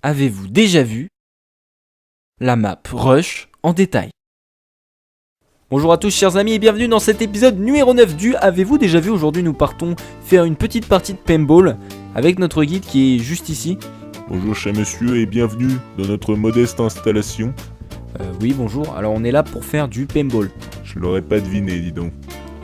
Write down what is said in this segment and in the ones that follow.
avez-vous déjà vu la map Rush en détail? Bonjour à tous chers amis et bienvenue dans cet épisode numéro 9 du Avez-vous déjà vu? Aujourd'hui nous partons faire une petite partie de paintball avec notre guide qui est juste ici. Bonjour cher monsieur et bienvenue dans notre modeste installation. Oui bonjour, alors on est là pour faire du paintball. Je l'aurais pas deviné, dis donc.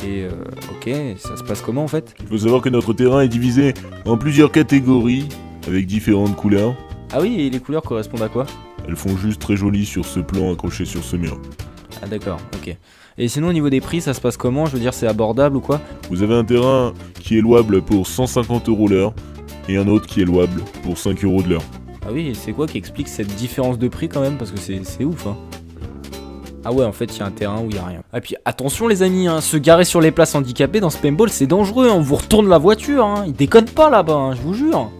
Et ok, ça se passe comment en fait? Il faut savoir que notre terrain est divisé en plusieurs catégories avec différentes couleurs. Ah oui, et les couleurs correspondent à quoi? Elles font juste très jolies sur ce plan accroché sur ce mur. Ah d'accord, ok. Et sinon au niveau des prix ça se passe comment? Je veux dire c'est abordable ou quoi? Vous avez un terrain qui est louable pour 150 € l'heure et un autre qui est louable pour 5 € de l'heure. Ah oui, et c'est quoi qui explique cette différence de prix quand même? Parce que c'est ouf hein. Ah ouais, en fait, il y a un terrain où il n'y a rien. Ah puis attention les amis, hein, se garer sur les places handicapées dans ce paintball, c'est dangereux, hein, on vous retourne la voiture, hein, ils déconnent pas là-bas, hein, je vous jure.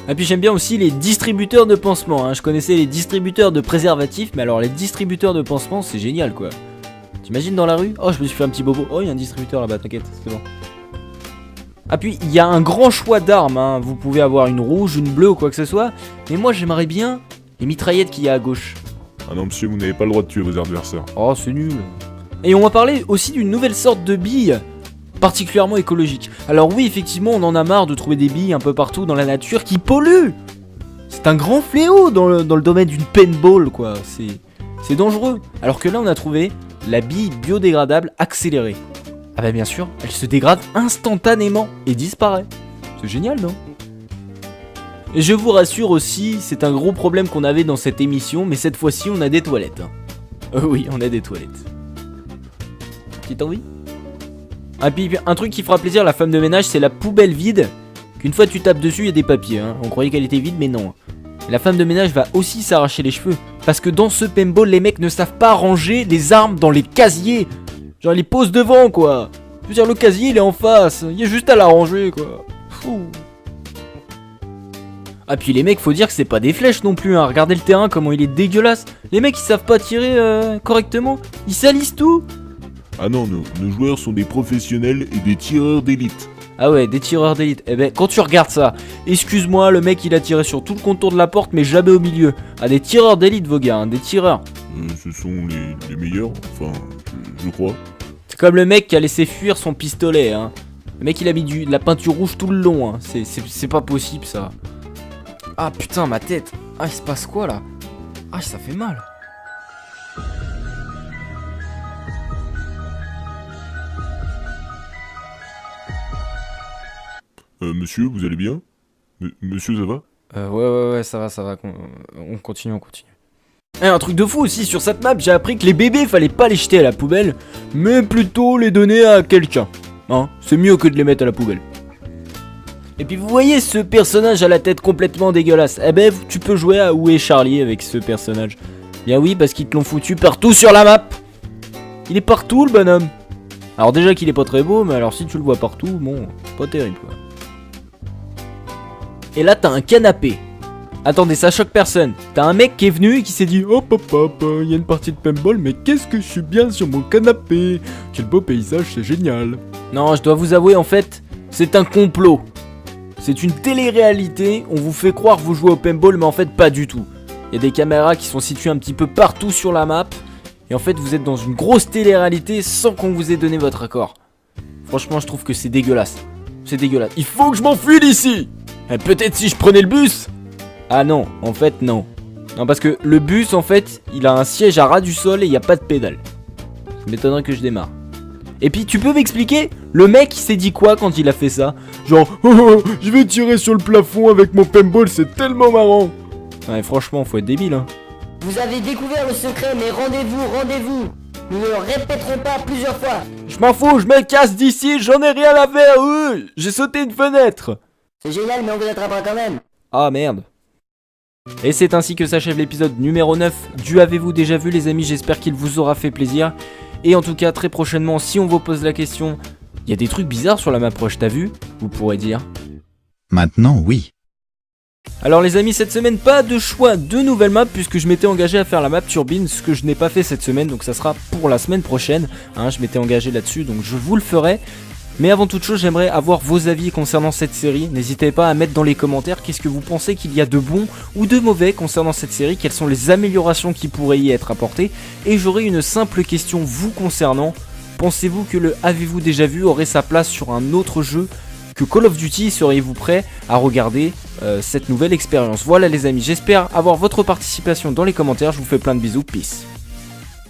Ah puis j'aime bien aussi les distributeurs de pansements, hein, je connaissais les distributeurs de préservatifs, mais alors les distributeurs de pansements, c'est génial quoi. T'imagines dans la rue? Oh, je me suis fait un petit bobo, oh, il y a un distributeur là-bas, t'inquiète, c'est bon. Ah puis il y a un grand choix d'armes, hein. Vous pouvez avoir une rouge, une bleue ou quoi que ce soit, mais moi j'aimerais bien les mitraillettes qu'il y a à gauche. Ah non monsieur, vous n'avez pas le droit de tuer vos adversaires. Oh c'est nul. Et on va parler aussi d'une nouvelle sorte de bille, particulièrement écologique. Alors oui effectivement on en a marre de trouver des billes un peu partout dans la nature qui polluent. C'est un grand fléau dans le domaine d'une paintball quoi, c'est dangereux. Alors que là on a trouvé la bille biodégradable accélérée. Ah bah bien sûr, elle se dégrade instantanément et disparaît. C'est génial, non? Et je vous rassure aussi, c'est un gros problème qu'on avait dans cette émission, mais cette fois-ci on a des toilettes. Oui, on a des toilettes. Petite envie? Ah puis un truc qui fera plaisir à la femme de ménage, c'est la poubelle vide. Qu'une fois tu tapes dessus, il y a des papiers. Hein. On croyait qu'elle était vide, mais non. La femme de ménage va aussi s'arracher les cheveux. Parce que dans ce paintball, les mecs ne savent pas ranger les armes dans les casiers. Genre, il les pose devant, quoi. Je veux dire, le casier, il est en face. Il y a juste à l'arranger, quoi. Fou. Ah, puis les mecs, faut dire que c'est pas des flèches non plus, hein. Regardez le terrain, comment il est dégueulasse. Les mecs, ils savent pas tirer correctement. Ils salissent tout. Ah non, nos joueurs sont des professionnels et des tireurs d'élite. Ah ouais, des tireurs d'élite. Eh ben, quand tu regardes ça, excuse-moi, le mec, il a tiré sur tout le contour de la porte, mais jamais au milieu. Ah, des tireurs d'élite, vos gars, hein, des tireurs. Ce sont les meilleurs, enfin, je crois. C'est comme le mec qui a laissé fuir son pistolet, hein. Le mec il a mis de la peinture rouge tout le long, hein. C'est pas possible ça. Ah putain ma tête. Ah il se passe quoi là? Ah ça fait mal. Monsieur, vous allez bien? Monsieur, ça va? Ouais, ça va. On continue. Et un truc de fou aussi, sur cette map, j'ai appris que les bébés, fallait pas les jeter à la poubelle, mais plutôt les donner à quelqu'un. Hein, c'est mieux que de les mettre à la poubelle. Et puis vous voyez ce personnage à la tête complètement dégueulasse. Eh ben, tu peux jouer à Où est Charlie avec ce personnage. Bien oui, parce qu'ils te l'ont foutu partout sur la map. Il est partout le bonhomme. Alors déjà qu'il est pas très beau, mais alors si tu le vois partout, bon, pas terrible quoi. Et là t'as un canapé. Attendez, ça choque personne. T'as un mec qui est venu et qui s'est dit hop, il y a une partie de paintball, mais qu'est-ce que je suis bien sur mon canapé. Quel beau paysage, c'est génial. Non, je dois vous avouer, en fait, c'est un complot. C'est une télé-réalité, on vous fait croire que vous jouez au paintball, mais en fait, pas du tout. Il y a des caméras qui sont situées un petit peu partout sur la map, et en fait, vous êtes dans une grosse télé-réalité sans qu'on vous ait donné votre accord. Franchement, je trouve que c'est dégueulasse. C'est dégueulasse. Il faut que je m'enfuis d'ici. Et peut-être si je prenais le bus. Ah non, en fait non. Non parce que le bus en fait, il a un siège à ras du sol et il n'y a pas de pédale. Ça m'étonnerait que je démarre. Et puis tu peux m'expliquer, le mec il s'est dit quoi quand il a fait ça? Genre, oh, je vais tirer sur le plafond avec mon paintball, c'est tellement marrant. Ouais franchement, faut être débile hein. Vous avez découvert le secret, mais rendez-vous. Nous ne le répéterons pas plusieurs fois. Je m'en fous, je me casse d'ici, j'en ai rien à faire. J'ai sauté une fenêtre. C'est génial, mais on vous attrapera quand même. Ah merde. Et c'est ainsi que s'achève l'épisode numéro 9 du Avez-vous déjà vu les amis, j'espère qu'il vous aura fait plaisir. Et en tout cas très prochainement si on vous pose la question, il y a des trucs bizarres sur la map Rush, t'as vu? Vous pourrez dire. Maintenant oui. Alors les amis, cette semaine pas de choix de nouvelles maps puisque je m'étais engagé à faire la map Turbine, ce que je n'ai pas fait cette semaine, donc ça sera pour la semaine prochaine, hein, je m'étais engagé là-dessus donc je vous le ferai. Mais avant toute chose, j'aimerais avoir vos avis concernant cette série. N'hésitez pas à mettre dans les commentaires qu'est-ce que vous pensez qu'il y a de bon ou de mauvais concernant cette série, quelles sont les améliorations qui pourraient y être apportées. Et j'aurai une simple question vous concernant. Pensez-vous que le Avez-vous déjà vu aurait sa place sur un autre jeu que Call of Duty? Seriez-vous prêt à regarder cette nouvelle expérience? Voilà les amis, j'espère avoir votre participation dans les commentaires. Je vous fais plein de bisous, peace.